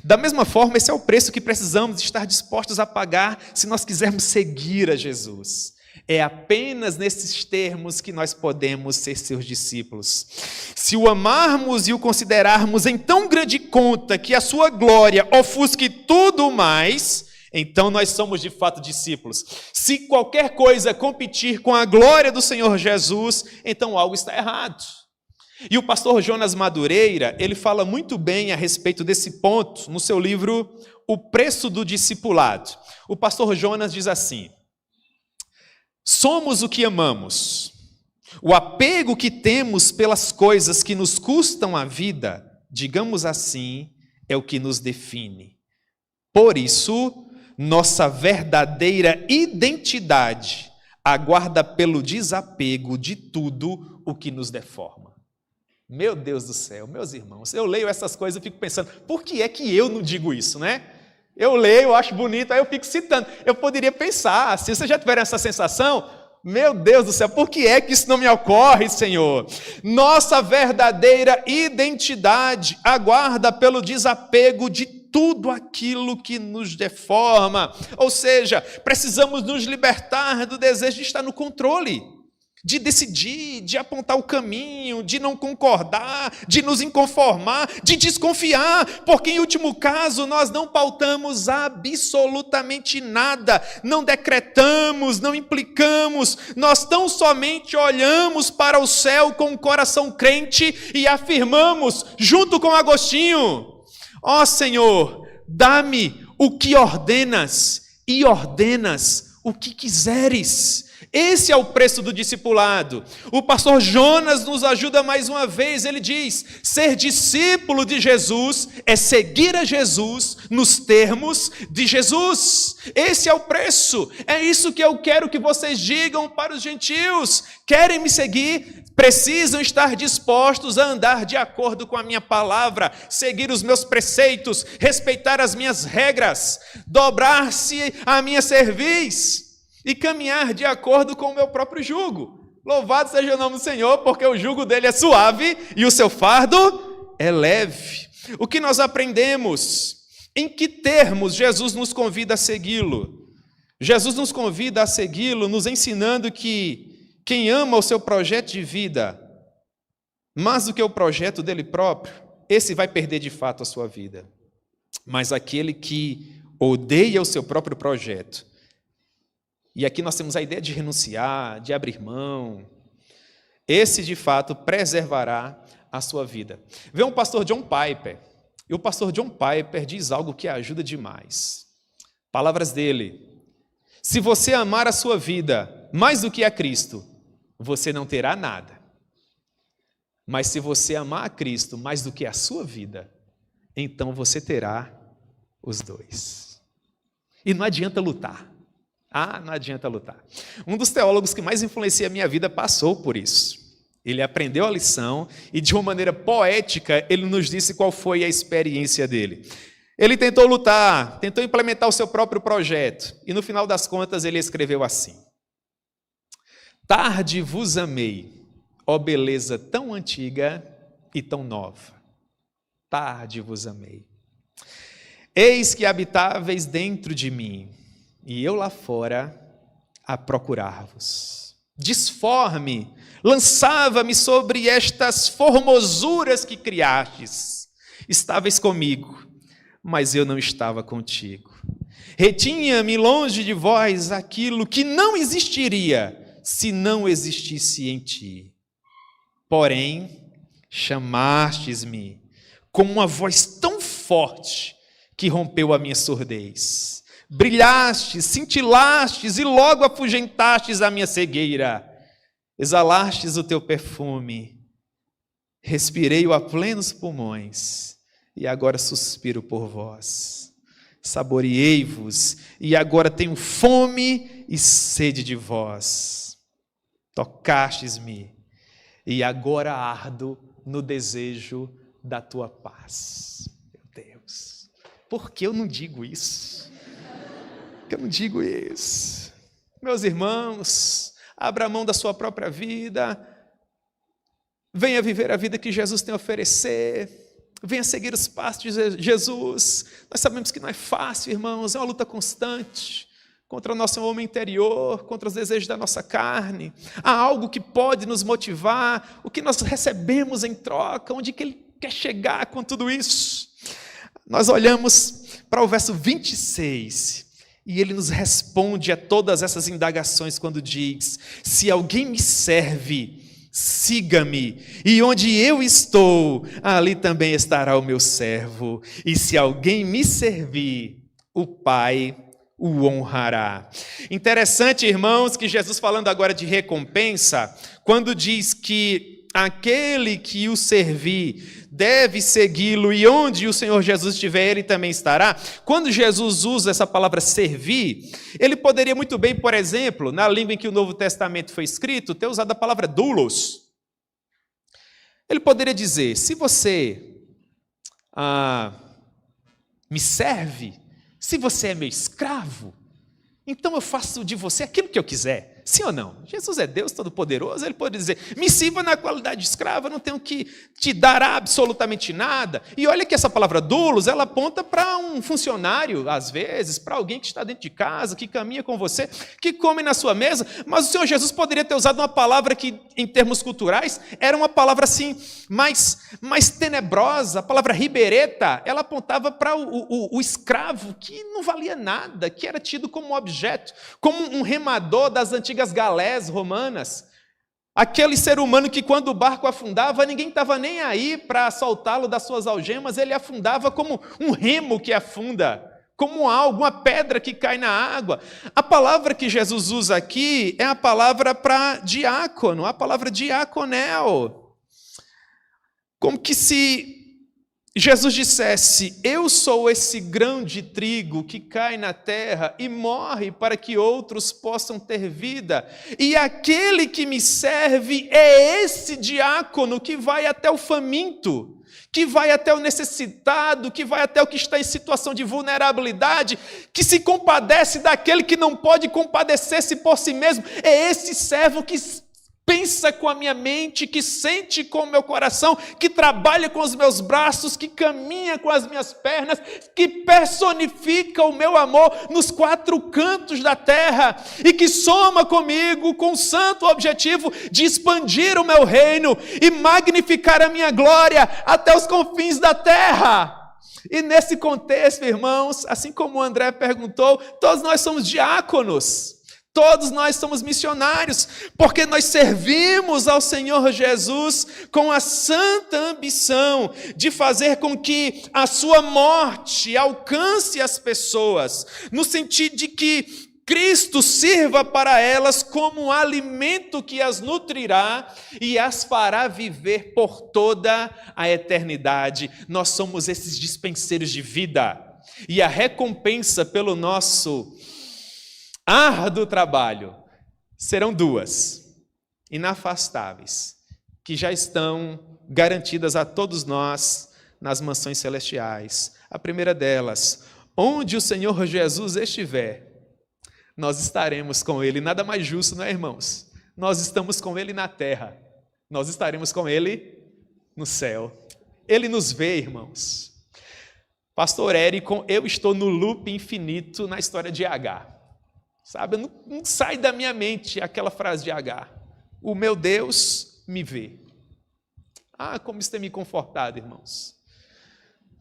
Da mesma forma, esse é o preço que precisamos estar dispostos a pagar se nós quisermos seguir a Jesus. É apenas nesses termos que nós podemos ser seus discípulos. Se o amarmos e o considerarmos em tão grande conta que a sua glória ofusque tudo mais, então nós somos de fato discípulos. Se qualquer coisa competir com a glória do Senhor Jesus, então algo está errado. E o pastor Jonas Madureira, ele fala muito bem a respeito desse ponto no seu livro O Preço do Discipulado. O pastor Jonas diz assim: somos o que amamos. O apego que temos pelas coisas que nos custam a vida, digamos assim, é o que nos define. Por isso, nossa verdadeira identidade aguarda pelo desapego de tudo o que nos deforma. Meu Deus do céu, meus irmãos, eu leio essas coisas e fico pensando, por que é que eu não digo isso, né? Eu leio, eu acho bonito, aí eu fico citando. Eu poderia pensar, se vocês já tiveram essa sensação, meu Deus do céu, por que é que isso não me ocorre, Senhor? Nossa verdadeira identidade aguarda pelo desapego de tudo aquilo que nos deforma. Ou seja, precisamos nos libertar do desejo de estar no controle, de decidir, de apontar o caminho, de não concordar, de nos inconformar, de desconfiar, porque em último caso nós não pautamos absolutamente nada, não decretamos, não implicamos, nós tão somente olhamos para o céu com o coração crente e afirmamos, junto com Agostinho: ó Senhor, dá-me o que ordenas e ordenas o que quiseres. Esse é o preço do discipulado. O pastor Jonas nos ajuda mais uma vez. Ele diz: ser discípulo de Jesus é seguir a Jesus nos termos de Jesus. Esse é o preço. É isso que eu quero que vocês digam para os gentios. Querem me seguir? Precisam estar dispostos a andar de acordo com a minha palavra, seguir os meus preceitos, respeitar as minhas regras, dobrar-se à minha cerviz e caminhar de acordo com o meu próprio jugo. Louvado seja o nome do Senhor, porque o jugo dele é suave e o seu fardo é leve. O que nós aprendemos? Em que termos Jesus nos convida a segui-lo? Jesus nos convida a segui-lo, nos ensinando que quem ama o seu projeto de vida, mais do que o projeto dele próprio, esse vai perder de fato a sua vida. Mas aquele que odeia o seu próprio projeto, e aqui nós temos a ideia de renunciar, de abrir mão, esse de fato preservará a sua vida. Vê um pastor John Piper, e o pastor John Piper diz algo que ajuda demais. Palavras dele: se você amar a sua vida mais do que a Cristo, você não terá nada. Mas se você amar a Cristo mais do que a sua vida, então você terá os dois. E não adianta lutar. Não adianta lutar. Um dos teólogos que mais influencia a minha vida passou por isso. Ele aprendeu a lição e, de uma maneira poética, ele nos disse qual foi a experiência dele. Ele tentou lutar, tentou implementar o seu próprio projeto. E, no final das contas, ele escreveu assim: tarde vos amei, ó beleza tão antiga e tão nova. Tarde vos amei. Eis que habitáveis dentro de mim, e eu lá fora a procurar-vos. Disforme, lançava-me sobre estas formosuras que criastes. Estáveis comigo, mas eu não estava contigo. Retinha-me longe de vós aquilo que não existiria se não existisse em ti. Porém, chamastes-me com uma voz tão forte que rompeu a minha surdez. Brilhastes, cintilastes e logo afugentastes a minha cegueira. Exalastes o teu perfume. Respirei-o a plenos pulmões e agora suspiro por vós. Saboreei-vos e agora tenho fome e sede de vós. Tocastes-me e agora ardo no desejo da tua paz. Meu Deus, por que eu não digo isso? Por que eu não digo isso? Meus irmãos, abra mão da sua própria vida, venha viver a vida que Jesus tem a oferecer, venha seguir os passos de Jesus. Nós sabemos que não é fácil, irmãos, é uma luta constante contra o nosso homem interior, contra os desejos da nossa carne. Há algo que pode nos motivar, o que nós recebemos em troca, onde que Ele quer chegar com tudo isso. Nós olhamos para o verso 26 e Ele nos responde a todas essas indagações quando diz: se alguém me serve, siga-me, e onde eu estou, ali também estará o meu servo. E se alguém me servir, o Pai o honrará. Interessante, irmãos, que Jesus, falando agora de recompensa, quando diz que aquele que o servir deve segui-lo, e onde o Senhor Jesus estiver, ele também estará. Quando Jesus usa essa palavra servir, ele poderia muito bem, por exemplo, na língua em que o Novo Testamento foi escrito, ter usado a palavra doulos. Ele poderia dizer: se você me serve, se você é meu escravo, então eu faço de você aquilo que eu quiser. Sim ou não? Jesus é Deus Todo-Poderoso, Ele pode dizer: me sirva na qualidade de escravo, eu não tenho que te dar absolutamente nada. E olha que essa palavra doulos, ela aponta para um funcionário, às vezes, para alguém que está dentro de casa, que caminha com você, que come na sua mesa. Mas o Senhor Jesus poderia ter usado uma palavra que, em termos culturais, era uma palavra assim, mais tenebrosa. A palavra ribereta, ela apontava para o escravo que não valia nada, que era tido como um objeto, como um remador das antigas galés romanas, aquele ser humano que, quando o barco afundava, ninguém estava nem aí para soltá-lo das suas algemas, ele afundava como um remo que afunda, como algo, uma pedra que cai na água. A palavra que Jesus usa aqui é a palavra para diácono, a palavra diaconel. Como que se Jesus dissesse: eu sou esse grão de trigo que cai na terra e morre para que outros possam ter vida. E aquele que me serve é esse diácono que vai até o faminto, que vai até o necessitado, que vai até o que está em situação de vulnerabilidade, que se compadece daquele que não pode compadecer-se por si mesmo. É esse servo que pensa com a minha mente, que sente com o meu coração, que trabalha com os meus braços, que caminha com as minhas pernas, que personifica o meu amor nos 4 cantos da terra e que soma comigo com o santo objetivo de expandir o meu reino e magnificar a minha glória até os confins da terra. E nesse contexto, irmãos, assim como o André perguntou, todos nós somos diáconos. Todos nós somos missionários, porque nós servimos ao Senhor Jesus com a santa ambição de fazer com que a sua morte alcance as pessoas, no sentido de que Cristo sirva para elas como alimento que as nutrirá e as fará viver por toda a eternidade. Nós somos esses dispenseiros de vida, e a recompensa pelo nosso árduo trabalho serão 2, inafastáveis, que já estão garantidas a todos nós nas mansões celestiais. A primeira delas: onde o Senhor Jesus estiver, nós estaremos com Ele. Nada mais justo, não é, irmãos? Nós estamos com Ele na terra, nós estaremos com Ele no céu. Ele nos vê, irmãos. Pastor Érico, eu estou no loop infinito na história de Agar. Sabe, não sai da minha mente aquela frase de Agar: o meu Deus me vê. Ah, como isso tem me confortado, irmãos.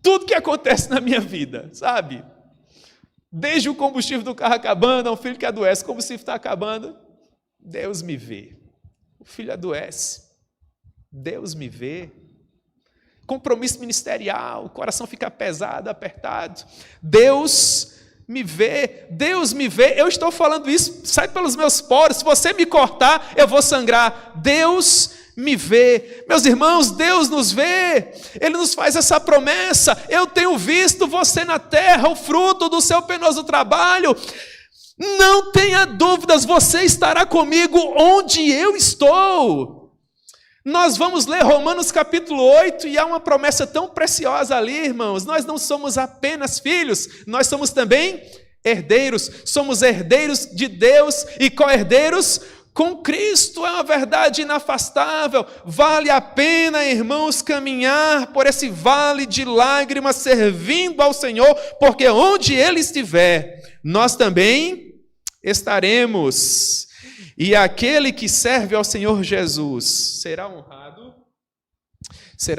Tudo que acontece na minha vida, sabe? Desde o combustível do carro acabando, a um filho que adoece, o combustível está acabando, Deus me vê. O filho adoece, Deus me vê. Compromisso ministerial, o coração fica pesado, apertado, Deus me vê, Deus me vê. Eu estou falando isso, sai pelos meus poros. Se você me cortar, eu vou sangrar. Deus me vê. Meus irmãos, Deus nos vê. Ele nos faz essa promessa: eu tenho visto você na terra, o fruto do seu penoso trabalho. Não tenha dúvidas, você estará comigo onde eu estou. Nós vamos ler Romanos capítulo 8 e há uma promessa tão preciosa ali, irmãos. Nós não somos apenas filhos, nós somos também herdeiros. Somos herdeiros de Deus e co-herdeiros com Cristo. É uma verdade inafastável. Vale a pena, irmãos, caminhar por esse vale de lágrimas servindo ao Senhor, porque onde Ele estiver, nós também estaremos. E aquele que serve ao Senhor Jesus será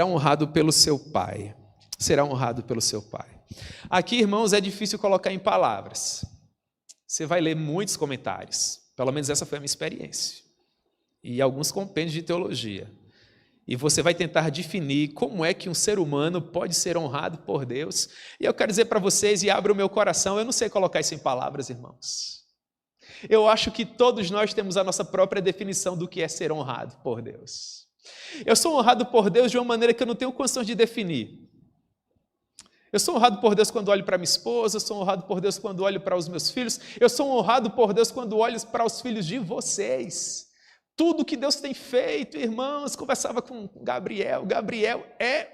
honrado pelo seu Pai. Será honrado pelo seu Pai. Aqui, irmãos, é difícil colocar em palavras. Você vai ler muitos comentários. Pelo menos essa foi a minha experiência. E alguns compêndios de teologia. E você vai tentar definir como é que um ser humano pode ser honrado por Deus. E eu quero dizer para vocês, e abro o meu coração, eu não sei colocar isso em palavras, irmãos. Eu acho que todos nós temos a nossa própria definição do que é ser honrado por Deus. Eu sou honrado por Deus de uma maneira que eu não tenho condições de definir. Eu sou honrado por Deus quando olho para minha esposa, eu sou honrado por Deus quando olho para os meus filhos, eu sou honrado por Deus quando olho para os filhos de vocês. Tudo que Deus tem feito, irmãos, conversava com Gabriel é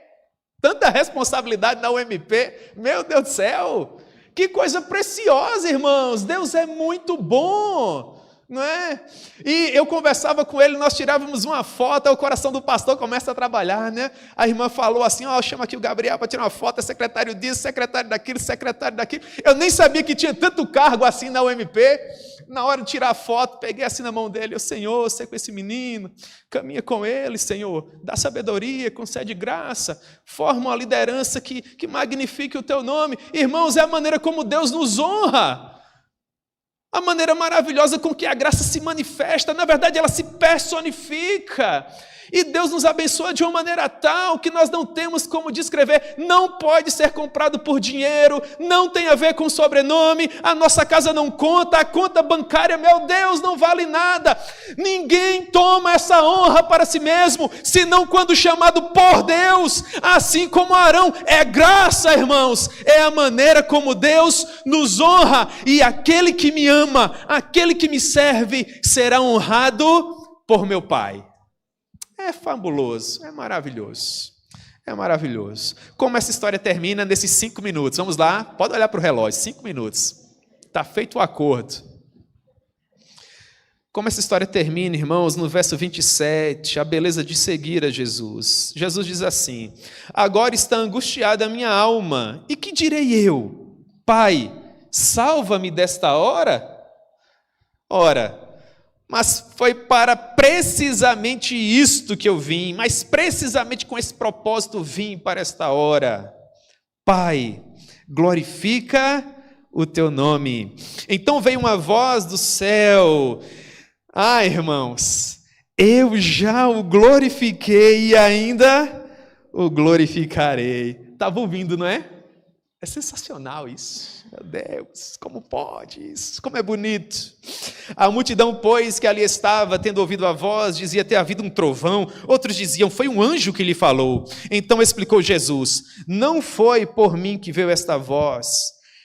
tanta responsabilidade na UMP, meu Deus do céu! Que coisa preciosa, irmãos. Deus é muito bom, não é? E eu conversava com ele, nós tirávamos uma foto, o coração do pastor começa a trabalhar, né? A irmã falou assim: ó, chama aqui o Gabriel para tirar uma foto, é secretário disso, secretário daquilo, secretário daquilo. Eu nem sabia que tinha tanto cargo assim na UMP. Na hora de tirar a foto, peguei assim na mão dele: Senhor, você com esse menino, caminha com ele, Senhor, dá sabedoria, concede graça, forma uma liderança que magnifique o teu nome. Irmãos, é a maneira como Deus nos honra, a maneira maravilhosa com que a graça se manifesta. Na verdade, ela se personifica. E Deus nos abençoa de uma maneira tal que nós não temos como descrever. Não pode ser comprado por dinheiro, não tem a ver com sobrenome, a nossa casa não conta, a conta bancária, meu Deus, não vale nada. Ninguém toma essa honra para si mesmo, senão quando chamado por Deus, assim como Arão. É graça, irmãos, é a maneira como Deus nos honra. E aquele que me ama, aquele que me serve, será honrado por meu Pai. É fabuloso, é maravilhoso, é maravilhoso. Como essa história termina nesses 5 minutos? Vamos lá, pode olhar para o relógio, 5 minutos. Está feito o acordo. Como essa história termina, irmãos, no verso 27, a beleza de seguir a Jesus. Jesus diz assim: agora está angustiada a minha alma, e que direi eu? Pai, salva-me desta hora? Ora, mas foi para precisamente isto que eu vim, mas precisamente com esse propósito vim para esta hora. Pai, glorifica o teu nome. Então veio uma voz do céu: ah, irmãos, eu já o glorifiquei e ainda o glorificarei. Estava ouvindo, não é? É sensacional isso. Meu Deus, como pode isso? Como é bonito. A multidão, pois, que ali estava, tendo ouvido a voz, dizia ter havido um trovão. Outros diziam, foi um anjo que lhe falou. Então explicou Jesus: não foi por mim que veio esta voz,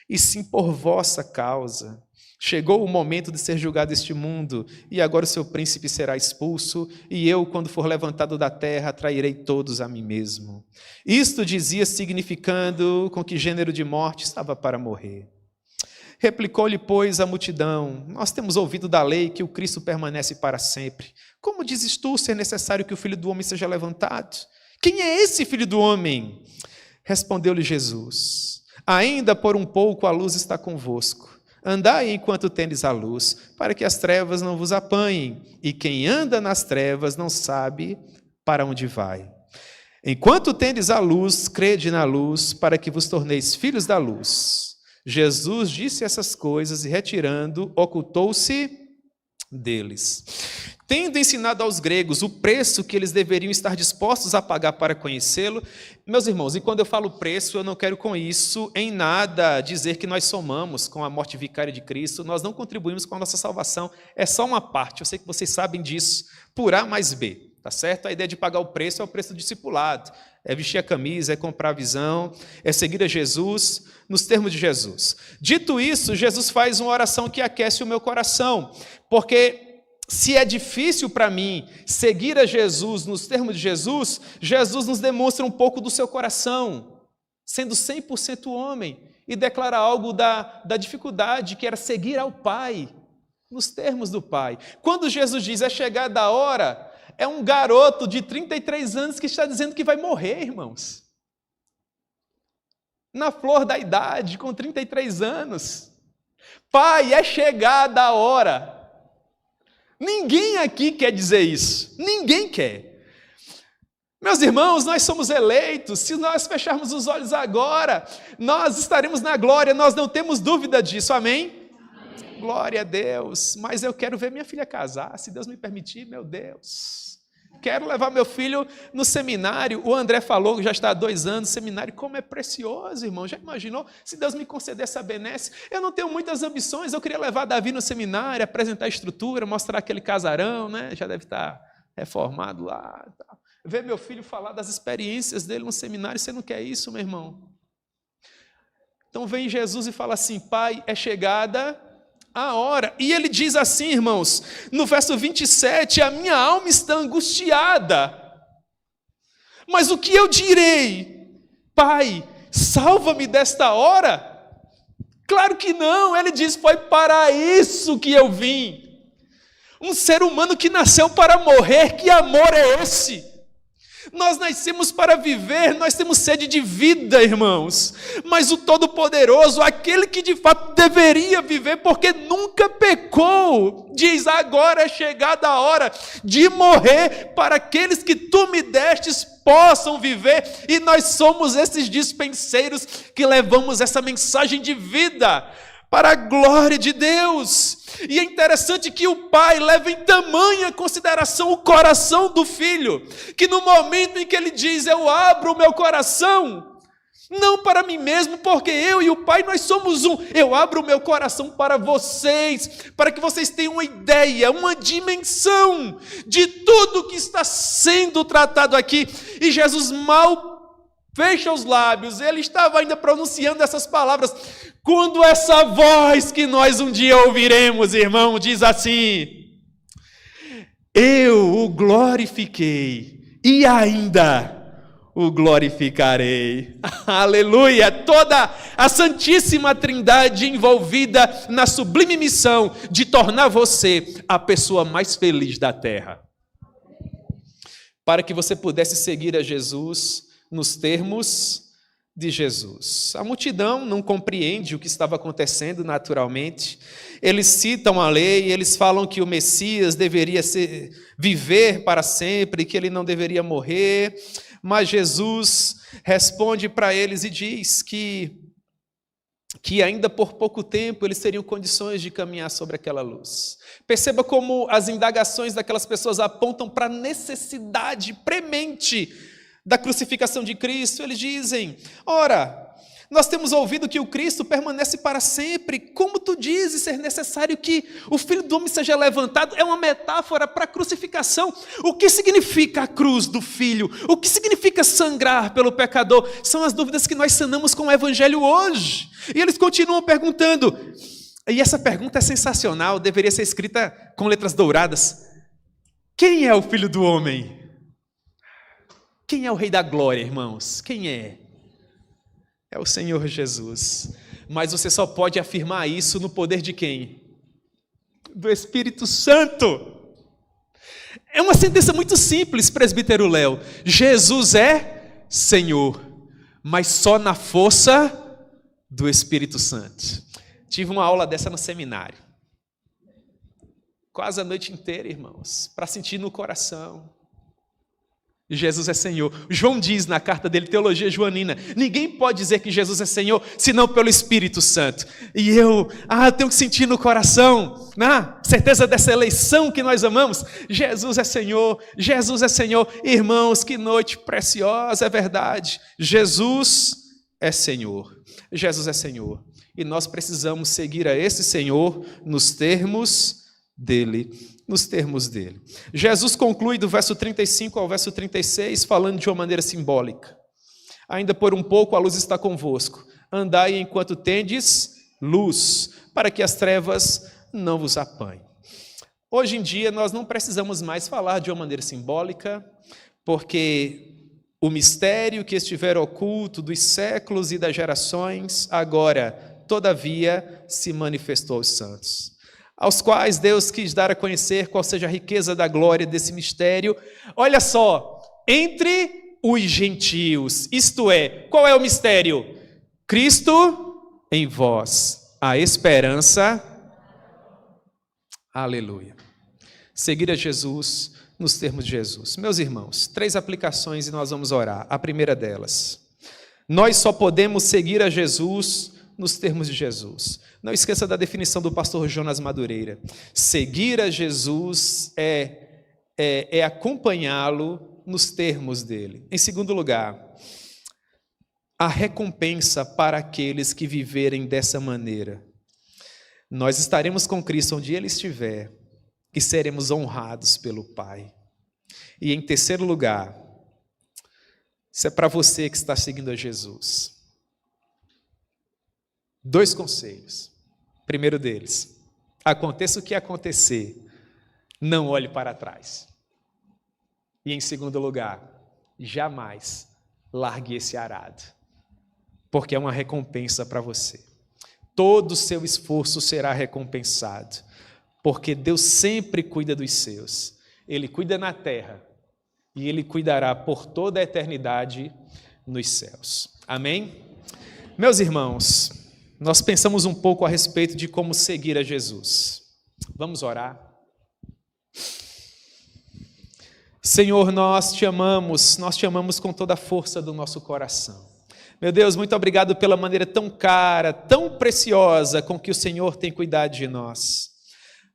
e sim por vossa causa. Chegou o momento de ser julgado este mundo, e agora o seu príncipe será expulso, e eu, quando for levantado da terra, atrairei todos a mim mesmo. Isto dizia, significando com que gênero de morte estava para morrer. Replicou-lhe, pois, a multidão: nós temos ouvido da lei que o Cristo permanece para sempre. Como dizes tu ser necessário que o Filho do Homem seja levantado? Quem é esse Filho do Homem? Respondeu-lhe Jesus: ainda por um pouco a luz está convosco. Andai enquanto tendes a luz, para que as trevas não vos apanhem, e quem anda nas trevas não sabe para onde vai. Enquanto tendes a luz, crede na luz, para que vos torneis filhos da luz. Jesus disse essas coisas e, retirando, ocultou-se deles. Tendo ensinado aos gregos o preço que eles deveriam estar dispostos a pagar para conhecê-lo. Meus irmãos, e quando eu falo preço, eu não quero com isso em nada dizer que nós somamos com a morte vicária de Cristo, nós não contribuímos com a nossa salvação, é só uma parte, eu sei que vocês sabem disso, por A mais B, tá certo? A ideia de pagar o preço é o preço do discipulado, é vestir a camisa, é comprar a visão, é seguir a Jesus, nos termos de Jesus. Dito isso, Jesus faz uma oração que aquece o meu coração, porque se é difícil para mim seguir a Jesus nos termos de Jesus, Jesus nos demonstra um pouco do seu coração, sendo 100% homem, e declara algo da dificuldade, que era seguir ao Pai, nos termos do Pai. Quando Jesus diz, é chegada a hora, é um garoto de 33 anos que está dizendo que vai morrer, irmãos. Na flor da idade, com 33 anos. Pai, é chegada a hora. Ninguém aqui quer dizer isso, ninguém quer. Meus irmãos, nós somos eleitos, se nós fecharmos os olhos agora, nós estaremos na glória, nós não temos dúvida disso, amém? Amém. Glória a Deus, mas eu quero ver minha filha casar, se Deus me permitir, meu Deus. Quero levar meu filho no seminário, o André falou que já está há 2 anos no seminário, como é precioso, irmão, já imaginou? Se Deus me conceder essa benesse, eu não tenho muitas ambições, eu queria levar Davi no seminário, apresentar a estrutura, mostrar aquele casarão, né? Já deve estar reformado lá, tá. Ver meu filho falar das experiências dele no seminário, você não quer isso, meu irmão? Então vem Jesus e fala assim, Pai, é chegada a hora. E ele diz assim, irmãos, no verso 27, a minha alma está angustiada. Mas o que eu direi? Pai, salva-me desta hora? Claro que não, ele diz, foi para isso que eu vim. Um ser humano que nasceu para morrer, que amor é esse? Nós nascemos para viver, nós temos sede de vida, irmãos. Mas o Todo-Poderoso, aquele que de fato deveria viver, porque nunca pecou, diz, agora é chegada a hora de morrer, para aqueles que tu me destes possam viver. E nós somos esses dispenseiros que levamos essa mensagem de vida para a glória de Deus. E é interessante que o pai leva em tamanha consideração o coração do filho, que no momento em que ele diz, eu abro o meu coração, não para mim mesmo, porque eu e o pai nós somos um, eu abro o meu coração para vocês, para que vocês tenham uma ideia, uma dimensão de tudo que está sendo tratado aqui. E Jesus mal fecha os lábios, ele estava ainda pronunciando essas palavras, quando essa voz que nós um dia ouviremos, irmão, diz assim, eu o glorifiquei e ainda o glorificarei. Aleluia! Toda a Santíssima Trindade envolvida na sublime missão de tornar você a pessoa mais feliz da terra. Para que você pudesse seguir a Jesus nos termos de Jesus. A multidão não compreende o que estava acontecendo naturalmente. Eles citam a lei, eles falam que o Messias deveria viver para sempre, que ele não deveria morrer, mas Jesus responde para eles e diz que ainda por pouco tempo eles teriam condições de caminhar sobre aquela luz. Perceba como as indagações daquelas pessoas apontam para a necessidade premente da crucificação de Cristo. Eles dizem, ora, nós temos ouvido que o Cristo permanece para sempre, como tu dizes ser necessário que o Filho do Homem seja levantado? É uma metáfora para a crucificação. O que significa a cruz do Filho? O que significa sangrar pelo pecador? São as dúvidas que nós sanamos com o Evangelho hoje. E eles continuam perguntando, e essa pergunta é sensacional, deveria ser escrita com letras douradas. Quem é o Filho do Homem? Quem é o Rei da Glória, irmãos? Quem é? É o Senhor Jesus. Mas você só pode afirmar isso no poder de quem? Do Espírito Santo. É uma sentença muito simples, presbítero Léo. Jesus é Senhor, mas só na força do Espírito Santo. Tive uma aula dessa no seminário. Quase a noite inteira, irmãos, para sentir no coração. Jesus é Senhor. João diz na carta dele, Teologia Joanina, ninguém pode dizer que Jesus é Senhor, senão pelo Espírito Santo. E eu tenho que sentir no coração, certeza dessa eleição que nós amamos, Jesus é Senhor, Jesus é Senhor. Irmãos, que noite preciosa, é verdade. Jesus é Senhor, Jesus é Senhor. E nós precisamos seguir a esse Senhor nos termos dele. Jesus conclui do verso 35 ao verso 36, falando de uma maneira simbólica. Ainda por um pouco a luz está convosco. Andai enquanto tendes luz, para que as trevas não vos apanhem. Hoje em dia nós não precisamos mais falar de uma maneira simbólica, porque o mistério que estiver oculto dos séculos e das gerações, agora, todavia, se manifestou aos santos, aos quais Deus quis dar a conhecer qual seja a riqueza da glória desse mistério. Olha só, entre os gentios, isto é, qual é o mistério? Cristo em vós, a esperança. Aleluia. Seguir a Jesus nos termos de Jesus. Meus irmãos, 3 aplicações e nós vamos orar. A primeira delas, nós só podemos seguir a Jesus nos termos de Jesus. Não esqueça da definição do pastor Jonas Madureira. Seguir a Jesus é acompanhá-lo nos termos dele. Em segundo lugar, a recompensa para aqueles que viverem dessa maneira. Nós estaremos com Cristo onde Ele estiver e seremos honrados pelo Pai. E em terceiro lugar, isso é para você que está seguindo a Jesus. 2 conselhos. Primeiro deles, aconteça o que acontecer, não olhe para trás. E em segundo lugar, jamais largue esse arado, porque é uma recompensa para você. Todo o seu esforço será recompensado, porque Deus sempre cuida dos seus. Ele cuida na terra e Ele cuidará por toda a eternidade nos céus. Amém? Meus irmãos, nós pensamos um pouco a respeito de como seguir a Jesus. Vamos orar? Senhor, nós te amamos com toda a força do nosso coração. Meu Deus, muito obrigado pela maneira tão cara, tão preciosa com que o Senhor tem cuidado de nós.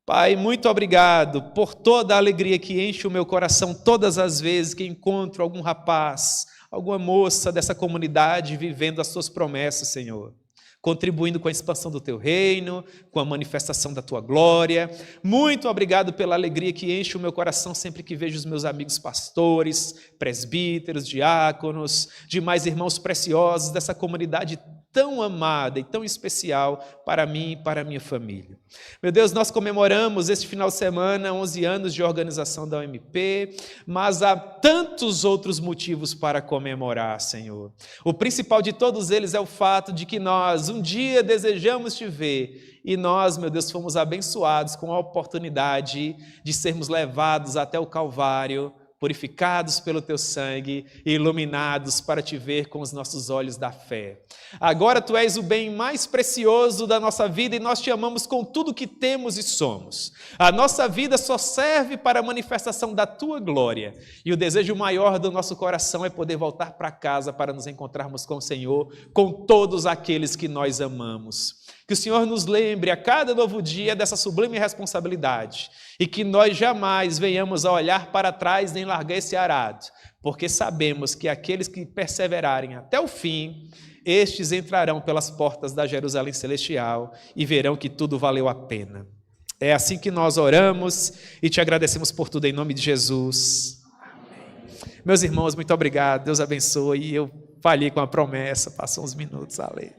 Pai, muito obrigado por toda a alegria que enche o meu coração todas as vezes que encontro algum rapaz, alguma moça dessa comunidade vivendo as suas promessas, Senhor. Contribuindo com a expansão do Teu reino, com a manifestação da Tua glória. Muito obrigado pela alegria que enche o meu coração sempre que vejo os meus amigos pastores, presbíteros, diáconos, demais irmãos preciosos dessa comunidade tão amada e tão especial para mim e para a minha família. Meu Deus, nós comemoramos este final de semana 11 anos de organização da UMP, mas há tantos outros motivos para comemorar, Senhor. O principal de todos eles é o fato de que nós um dia desejamos te ver e nós, meu Deus, fomos abençoados com a oportunidade de sermos levados até o Calvário, purificados pelo Teu sangue e iluminados para Te ver com os nossos olhos da fé. Agora Tu és o bem mais precioso da nossa vida e nós Te amamos com tudo que temos e somos. A nossa vida só serve para a manifestação da Tua glória e o desejo maior do nosso coração é poder voltar para casa para nos encontrarmos com o Senhor, com todos aqueles que nós amamos. Que o Senhor nos lembre a cada novo dia dessa sublime responsabilidade e que nós jamais venhamos a olhar para trás nem largar esse arado, porque sabemos que aqueles que perseverarem até o fim, estes entrarão pelas portas da Jerusalém Celestial e verão que tudo valeu a pena. É assim que nós oramos e te agradecemos por tudo em nome de Jesus. Amém. Meus irmãos, muito obrigado, Deus abençoe. Eu falhei com a promessa, passou uns minutos, aleluia.